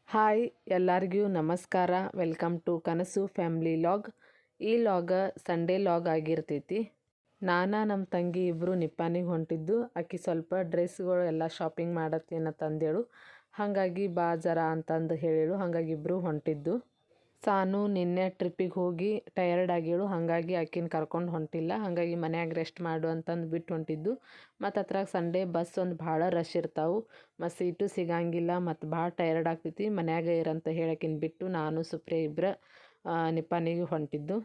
Hi ಎಲ್ಲರಿಗೂ ನಮಸ್ಕಾರ. Welcome to ಕನಸು ಫ್ಯಾಮ್ಲಿ ಲಾಗ್. ಈ ಲಾಗ ಸಂಡೇ ಲಾಗ್ ಆಗಿರ್ತೈತಿ. ನಮ್ಮ ತಂಗಿ ಇಬ್ಬರು ನಿಪ್ಪಾನಿಗೆ ಹೊಂಟಿದ್ದು. ಆಕಿ ಸ್ವಲ್ಪ ಡ್ರೆಸ್ಗಳು ಎಲ್ಲ ಶಾಪಿಂಗ್ ಮಾಡತ್ತೇನ ತಂದೇಳು. ಹಾಗಾಗಿ ಬಾ ಜರ ಅಂತಂದು ಹೇಳಿಳು. ಹಾಗಾಗಿ ಇಬ್ಬರು ಹೊಂಟಿದ್ದು. ಸಾನು ನಿನ್ನೆ ಟ್ರಿಪ್ಪಿಗೆ ಹೋಗಿ ಟಯರ್ಡ್ ಆಗೇಳು. ಹಾಗಾಗಿ ಆಕಿನ ಕರ್ಕೊಂಡು ಹೊಂಟಿಲ್ಲ. ಹಾಗಾಗಿ ಮನ್ಯಾಗ ರೆಸ್ಟ್ ಮಾಡು ಅಂತಂದು ಬಿಟ್ಟು ಹೊಂಟಿದ್ದು. ಮತ್ತು ಅದ್ರಾಗ ಸಂಡೇ ಬಸ್ ಒಂದು ಭಾಳ ರಶ್ ಇರ್ತಾವೆ. ಮತ್ತು ಸೀಟು ಸಿಗಂಗಿಲ್ಲ. ಮತ್ತು ಭಾಳ ಟಯರ್ಡ್ ಆಗ್ತೈತಿ. ಮನ್ಯಾಗ ಇರಂತ ಹೇಳಕಿನ್ ಬಿಟ್ಟು ನಾನು ಸುಪ್ರಿಯ ಇಬ್ಬರು ನಿಪ್ಪಾನಿಗೆ ಹೊಂಟಿದ್ದು.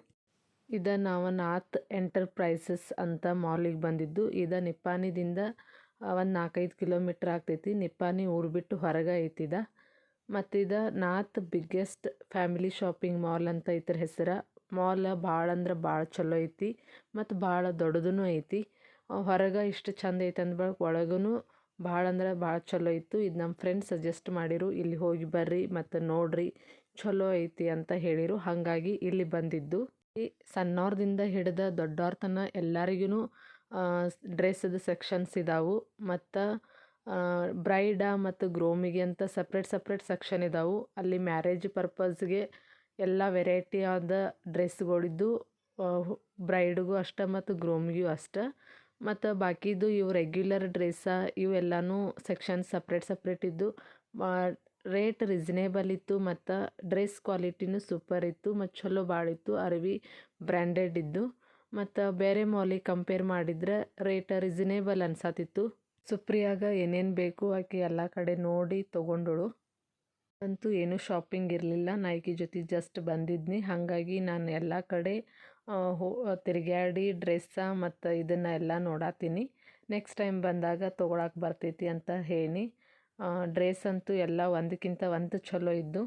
ಇದು ನಾವು ನಾರ್ತ್ ಎಂಟರ್ಪ್ರೈಸಸ್ ಅಂತ ಮಾಲಿಗೆ ಬಂದಿದ್ದು. ಇದು ನಿಪ್ಪಾನಿದಿಂದ ಒಂದು 4-5 ಕಿಲೋಮೀಟ್ರ್ ಆಗ್ತೈತಿ. ನಿಪ್ಪಾನಿ ಊರು ಬಿಟ್ಟು ಹೊರಗೆ ಐತಿದ. ಮತ್ತು ಇದು north biggest family shopping mall ಅಂತ ಇದ್ರ ಹೆಸರು. ಮಾಲ್ ಭಾಳ ಅಂದ್ರೆ ಭಾಳ ಚಲೋ ಐತಿ. ಮತ್ತು ಭಾಳ ದೊಡ್ಡದೂ ಐತಿ. ಹೊರಗೆ ಇಷ್ಟು ಚಂದ ಐತೆ ಅಂದ್ಬಳಕ ಒಳಗೂ ಭಾಳ ಅಂದ್ರೆ ಭಾಳ ಚಲೋ ಇತ್ತು. ಇದು ನಮ್ಮ ಫ್ರೆಂಡ್ಸ್ ಸಜೆಸ್ಟ್ ಮಾಡಿರು, ಇಲ್ಲಿ ಹೋಗಿ ಬರ್ರಿ ಮತ್ತು ನೋಡ್ರಿ ಚಲೋ ಐತಿ ಅಂತ ಹೇಳಿರು. ಹಾಗಾಗಿ ಇಲ್ಲಿ ಬಂದಿದ್ದು. ಈ ಸಣ್ಣವ್ರದಿಂದ ಹಿಡಿದು ದೊಡ್ಡವ್ರ ತನಕ ಎಲ್ಲರಿಗೂ ಡ್ರೆಸ್ಸದು ಸೆಕ್ಷನ್ಸ್ ಇದಾವೆ. ಮತ್ತು ಬ್ರೈಡ ಮತ್ತು ಗ್ರೂಮಿಗೆ ಅಂತ ಸಪ್ರೇಟ್ ಸೆಕ್ಷನ್ ಇದಾವೆ. ಅಲ್ಲಿ ಮ್ಯಾರೇಜ್ ಪರ್ಪಸ್ಗೆ ಎಲ್ಲ ವೆರೈಟಿ ಆದ ಡ್ರೆಸ್ಗಳಿದ್ದು. ಬ್ರೈಡ್ಗೂ ಅಷ್ಟೇ ಮತ್ತು ಗ್ರೂಮಿಗೂ ಅಷ್ಟೇ. ಮತ್ತು ಬಾಕಿದು ಇವು ರೆಗ್ಯುಲರ್ ಡ್ರೆಸ್ಸ ಇವೆಲ್ಲನೂ ಸೆಕ್ಷನ್ ಸಪ್ರೇಟ್ ಇದ್ದು. ರೇಟ್ ರೀಸನೇಬಲ್ ಇತ್ತು. ಮತ್ತು ಡ್ರೆಸ್ ಕ್ವಾಲಿಟಿನೂ ಸೂಪರ್ ಇತ್ತು. ಮತ್ತು ಚಲೋ ಭಾಳ ಇತ್ತು. ಅರ್ವಿ ಬ್ರ್ಯಾಂಡೆಡ್ ಇದ್ದು. ಮತ್ತು ಬೇರೆ ಮಾಲಿಗೆ ಕಂಪೇರ್ ಮಾಡಿದ್ರೆ ರೇಟ್ ರೀಸನೇಬಲ್ ಅನ್ಸತ್ತಿತ್ತು. ಸುಪ್ರಿಯಾಗ ಏನೇನು ಬೇಕು ಆಕೆ ಎಲ್ಲ ಕಡೆ ನೋಡಿ ತೊಗೊಂಡಳು. ಅಂತೂ ಏನೂ ಶಾಪಿಂಗ್ ಇರಲಿಲ್ಲ. ನಾಯ್ಕಿ ಜೊತೆ ಜಸ್ಟ್ ಬಂದಿದ್ನಿ. ಹಾಗಾಗಿ ನಾನು ಎಲ್ಲ ಕಡೆ ತಿರುಗಾಡಿ ಡ್ರೆಸ್ಸ ಮತ್ತು ಇದನ್ನು ಎಲ್ಲ ನೋಡತ್ತೀನಿ. ನೆಕ್ಸ್ಟ್ ಟೈಮ್ ಬಂದಾಗ ತೊಗೊಳಕ್ಕೆ ಬರ್ತೈತಿ ಅಂತ ಹೇಳಿ. ಡ್ರೆಸ್ ಅಂತೂ ಎಲ್ಲ ಒಂದಕ್ಕಿಂತ ಒಂದು ಚಲೋ ಇದ್ದು.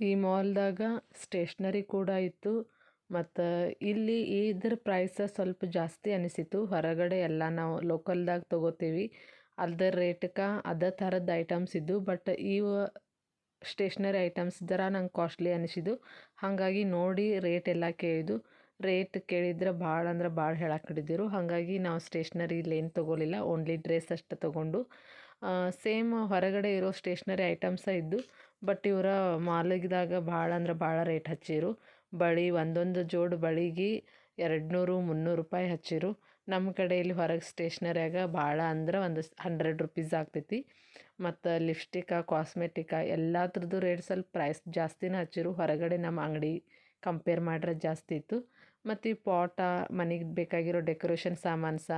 ಈ ಮಾಲ್ದಾಗ ಸ್ಟೇಷ್ನರಿ ಕೂಡ ಇತ್ತು. ಮತ್ತು ಇಲ್ಲಿ ಇದ್ರ ಪ್ರೈಸ ಸ್ವಲ್ಪ ಜಾಸ್ತಿ ಅನಿಸಿತು. ಹೊರಗಡೆ ಎಲ್ಲ ನಾವು ಲೋಕಲ್ದಾಗ ತೊಗೋತೀವಿ ಅದ್ರ ರೇಟ್ಗೆ ಅದೇ ಥರದ ಐಟಮ್ಸ್ ಇದ್ದು. ಬಟ್ ಇವು ಸ್ಟೇಷ್ನರಿ ಐಟಮ್ಸ್ ಜರ ನಂಗೆ ಕಾಸ್ಟ್ಲಿ ಅನಿಸಿದ್ದು. ಹಾಗಾಗಿ ನೋಡಿ ರೇಟ್ ಎಲ್ಲ ಕೇಳಿದ್ದು. ರೇಟ್ ಕೇಳಿದ್ರೆ ಭಾಳ ಅಂದ್ರೆ ಭಾಳ ಹೇಳಕ್ಕೆ ಹಿಡಿದಿರು. ಹಾಗಾಗಿ ನಾವು ಸ್ಟೇಷ್ನರಿ ಇಲ್ಲೇನು ತೊಗೊಲಿಲ್ಲ. ಓನ್ಲಿ ಡ್ರೆಸ್ ಅಷ್ಟೇ ತೊಗೊಂಡು ಸೇಮ್ ಹೊರಗಡೆ ಇರೋ ಸ್ಟೇಷ್ನರಿ ಐಟಮ್ಸ ಇದ್ದು. ಬಟ್ ಇವರ ಮಾಲಿಗ್ದಾಗ ಭಾಳ ಅಂದ್ರೆ ಭಾಳ ರೇಟ್ ಹಚ್ಚಿರು. ಬಳೆ ಒಂದೊಂದು ಜೋಡು ಬಳೆಗೆ 200-300 ರೂಪಾಯಿ ಹಚ್ಚಿರು. ನಮ್ಮ ಕಡೆ ಇಲ್ಲಿ ಹೊರಗೆ ಸ್ಟೇಷ್ನರಿಯಾಗ ಭಾಳ ಅಂದ್ರೆ ಒಂದು 100 ರೂಪೀಸ್ ಆಗ್ತೈತಿ. ಮತ್ತು ಲಿಪ್ಸ್ಟಿಕ್ಕ ಕಾಸ್ಮೆಟಿಕ ಎಲ್ಲದ್ರದ್ದು ರೇಟ್ ಸ್ವಲ್ಪ ಪ್ರೈಸ್ ಜಾಸ್ತಿನೇ ಹಚ್ಚಿರು. ಹೊರಗಡೆ ನಮ್ಮ ಅಂಗಡಿ ಕಂಪೇರ್ ಮಾಡ್ರೆ ಜಾಸ್ತಿ ಇತ್ತು. ಮತ್ತು ಈ ಪಾಟ ಮನೆಗೆ ಬೇಕಾಗಿರೋ ಡೆಕೋರೇಷನ್ ಸಾಮಾನ್ಸ,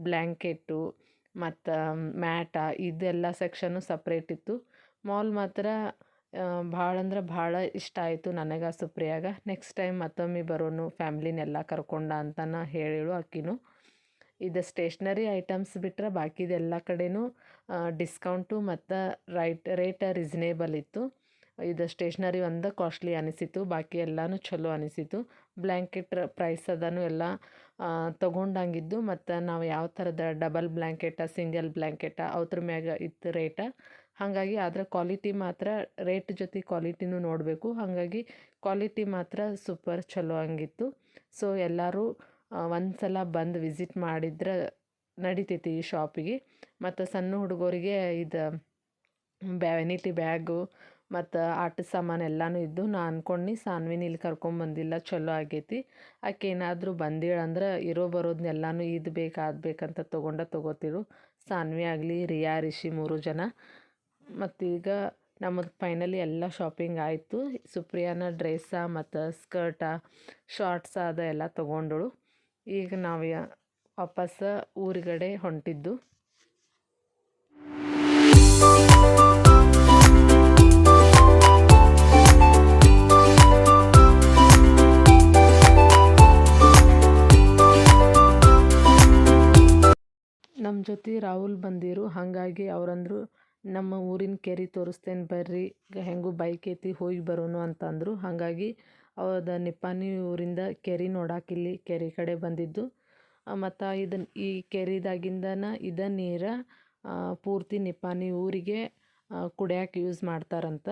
ಬ್ಲ್ಯಾಂಕೆಟ್ಟು ಮತ್ತು ಮ್ಯಾಟ ಇದೆಲ್ಲ ಸೆಕ್ಷನ್ನು ಸಪ್ರೇಟ್ ಇತ್ತು. ಮಾಲ್ ಮಾತ್ರ ಭಾಳ ಅಂದ್ರೆ ಭಾಳ ಇಷ್ಟ ಆಯಿತು ನನಗೆ ಸುಪ್ರಿಯಾಗ. ನೆಕ್ಸ್ಟ್ ಟೈಮ್ ಮತ್ತೊಮ್ಮೆ ಬರೋನು ಫ್ಯಾಮ್ಲಿನೆಲ್ಲ ಕರ್ಕೊಂಡ ಅಂತನ ಹೇಳಿಳು ಆಕಿನು. ಇದು ಸ್ಟೇಷ್ನರಿ ಐಟಮ್ಸ್ ಬಿಟ್ಟರೆ ಬಾಕಿದೆಲ್ಲ ಕಡೆನೂ ಡಿಸ್ಕೌಂಟು ಮತ್ತು ರೇಟ್ ರೀಸನೇಬಲ್ ಇತ್ತು. ಇದು ಸ್ಟೇಷ್ನರಿ ಒಂದು ಕಾಸ್ಟ್ಲಿ ಅನಿಸಿತು. ಬಾಕಿ ಎಲ್ಲನೂ ಚಲೋ ಅನಿಸಿತು. ಬ್ಲ್ಯಾಂಕೆಟ್ ಪ್ರೈಸ್ ಅದನ್ನು ಎಲ್ಲ ತೊಗೊಂಡಂಗಿದ್ದು. ಮತ್ತು ನಾವು ಯಾವ ಥರದ ಡಬಲ್ ಬ್ಲ್ಯಾಂಕೆಟ ಸಿಂಗಲ್ ಬ್ಲ್ಯಾಂಕೆಟ ಅವ್ರ ಮ್ಯಾಗ ಇತ್ತು ರೇಟ. ಹಾಗಾಗಿ ಅದರ ಕ್ವಾಲಿಟಿ ಮಾತ್ರ ರೇಟ್ ಜೊತೆ ಕ್ವಾಲಿಟಿನೂ ನೋಡಬೇಕು. ಹಾಗಾಗಿ ಕ್ವಾಲಿಟಿ ಮಾತ್ರ ಸೂಪರ್ ಚಲೋ ಹಂಗಿತ್ತು. ಸೊ ಎಲ್ಲರೂ ಒಂದು ಸಲ ಬಂದು ವಿಸಿಟ್ ಮಾಡಿದ್ರೆ ನಡಿತೈತಿ ಈ ಶಾಪಿಗೆ. ಮತ್ತು ಸಣ್ಣ ಹುಡುಗರಿಗೆ ಇದು ವ್ಯಾನಿಟಿ ಬ್ಯಾಗು ಮತ್ತು ಆಟದ ಸಾಮಾನು ಎಲ್ಲನೂ ಇದ್ದು. ನಾ ಅಂದ್ಕೊಂಡು ಸಾನ್ವಿನ ಇಲ್ಲಿ ಕರ್ಕೊಂಬಂದಿಲ್ಲ, ಚಲೋ ಆಗೈತಿ. ಆಕೆ ಏನಾದರೂ ಬಂದಿಳಂದ್ರೆ ಇರೋ ಬರೋದನ್ನೆಲ್ಲನೂ ಇದು ಬೇಕು ಅದು ಬೇಕಂತ ತೊಗೋತಿರು. ಸಾನ್ವಿ ಆಗಲಿ ರಿಯಾ ರಿಷಿ 3 ಜನ. ಮತ್ತೀಗ ನಮ್ಮದು ಫೈನಲಿ ಎಲ್ಲ ಶಾಪಿಂಗ್ ಆಯಿತು. ಸುಪ್ರಿಯಾನ ಡ್ರೆಸ್ಸ ಮತ್ತು ಸ್ಕರ್ಟ ಶಾರ್ಟ್ಸ ಅದು ಎಲ್ಲ ತೊಗೊಂಡಳು. ಈಗ ನಾವು ವಾಪಸ್ ಊರುಗಡೆ ಹೊಂಟಿದ್ದು. ನಮ್ಮ ಜೊತೆ ರಾಹುಲ್ ಬಂದಿರು. ಹಾಗಾಗಿ ಅವರಂದರು ನಮ್ಮ ಊರಿನ ಕೆರೆ ತೋರಿಸ್ತೇನೆ ಬರ್ರಿ, ಹೆಂಗೂ ಬೈಕ್ ಐತಿ ಹೋಗಿ ಬರೋನು ಅಂತಂದರು. ಹಾಗಾಗಿ ಅವ್ರದ ನಿಪ್ಪಾಣಿ ಊರಿಂದ ಕೆರೆ ನೋಡಾಕಿಲ್ಲಿ ಕೆರೆ ಕಡೆ ಬಂದಿದ್ದು. ಮತ್ತು ಈ ಕೆರೆದಾಗಿಂದನ ನೀರು ಪೂರ್ತಿ ನಿಪ್ಪಾಣಿ ಊರಿಗೆ ಕುಡಿಯೋಕೆ ಯೂಸ್ ಮಾಡ್ತಾರಂತ.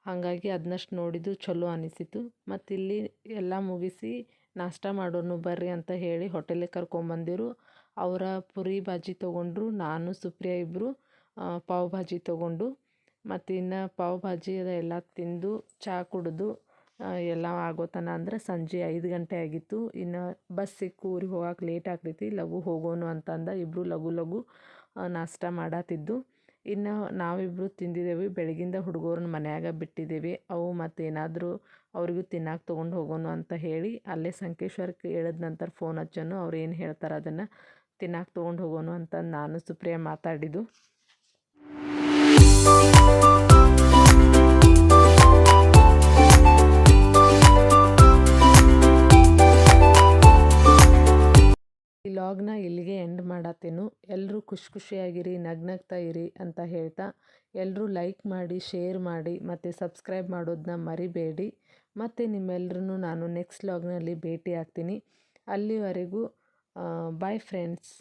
ಹಾಗಾಗಿ ಅದನ್ನಷ್ಟು ನೋಡಿದ್ದು ಚಲೋ ಅನಿಸಿತು. ಮತ್ತು ಇಲ್ಲಿ ಎಲ್ಲ ಮುಗಿಸಿ ನಾಷ್ಟ ಮಾಡೋನು ಬರ್ರಿ ಅಂತ ಹೇಳಿ ಹೋಟೆಲಿಗೆ ಕರ್ಕೊಂಬಂದಿರು. ಅವರ ಪುರಿ ಭಾಜಿ ತೊಗೊಂಡ್ರು. ನಾನು ಸುಪ್ರಿಯಾ ಇಬ್ಬರು ಪಾವ್ ಭಾಜಿ ತೊಗೊಂಡು. ಮತ್ತು ಇನ್ನು ಪಾವ್ ಭಾಜಿ ಅದೆಲ್ಲ ತಿಂದು ಚಹಾ ಕುಡಿದು ಎಲ್ಲ ಆಗೋತನ ಅಂದ್ರೆ ಸಂಜೆ 5 ಗಂಟೆ ಆಗಿತ್ತು. ಇನ್ನು ಬಸ್ ಸಿಕ್ಕು ಊರಿಗೆ ಹೋಗಕ್ಕೆ ಲೇಟ್ ಆಗ್ತೈತಿ, ಲಘು ಹೋಗೋನು ಅಂತಂದ ಇಬ್ಬರು ಲಘು ನಾಷ್ಟ ಮಾಡತ್ತಿದ್ದು. ಇನ್ನು ನಾವಿಬ್ಬರು ತಿಂದಿದ್ದೇವೆ. ಬೆಳಗಿಂದ ಹುಡುಗರನ್ನ ಮನ್ಯಾಗ ಬಿಟ್ಟಿದ್ದೇವೆ. ಅವು ಮತ್ತು ಏನಾದರೂ ಅವ್ರಿಗೂ ತಿನ್ನಕ್ಕೆ ತೊಗೊಂಡು ಹೋಗೋನು ಅಂತ ಹೇಳಿ ಅಲ್ಲೇ ಸಂಕೇಶ್ವರಕ್ಕೆ ಇಳಿದ ನಂತರ ಫೋನ್ ಹಚ್ಚೋನು. ಅವ್ರು ಏನು ಹೇಳ್ತಾರೆ ಅದನ್ನು ತಿನ್ನಕ್ಕೆ ತೊಗೊಂಡು ಹೋಗೋನು ಅಂತ ನಾನು ಸುಪ್ರಿಯಾ ಮಾತಾಡಿದ್ದು. ಈ ಲಾಗ್ನ ಇಲ್ಲಿಗೆ ಎಂಡ್ ಮಾಡತ್ತೇನು. ಎಲ್ಲರೂ ಖುಷಿಯಾಗಿರಿ, ನಗ್ನಗ್ತಾ ಇರಿ ಅಂತ ಹೇಳ್ತಾ ಎಲ್ಲರೂ ಲೈಕ್ ಮಾಡಿ, ಶೇರ್ ಮಾಡಿ ಮತ್ತು ಸಬ್ಸ್ಕ್ರೈಬ್ ಮಾಡೋದನ್ನ ಮರಿಬೇಡಿ. ಮತ್ತು ನಿಮ್ಮೆಲ್ಲರೂ ನಾನು ನೆಕ್ಸ್ಟ್ ಲಾಗ್ನಲ್ಲಿ ಭೇಟಿ ಆಗ್ತೀನಿ. ಅಲ್ಲಿವರೆಗೂ ಬಾಯ್ ಫ್ರೆಂಡ್ಸ್.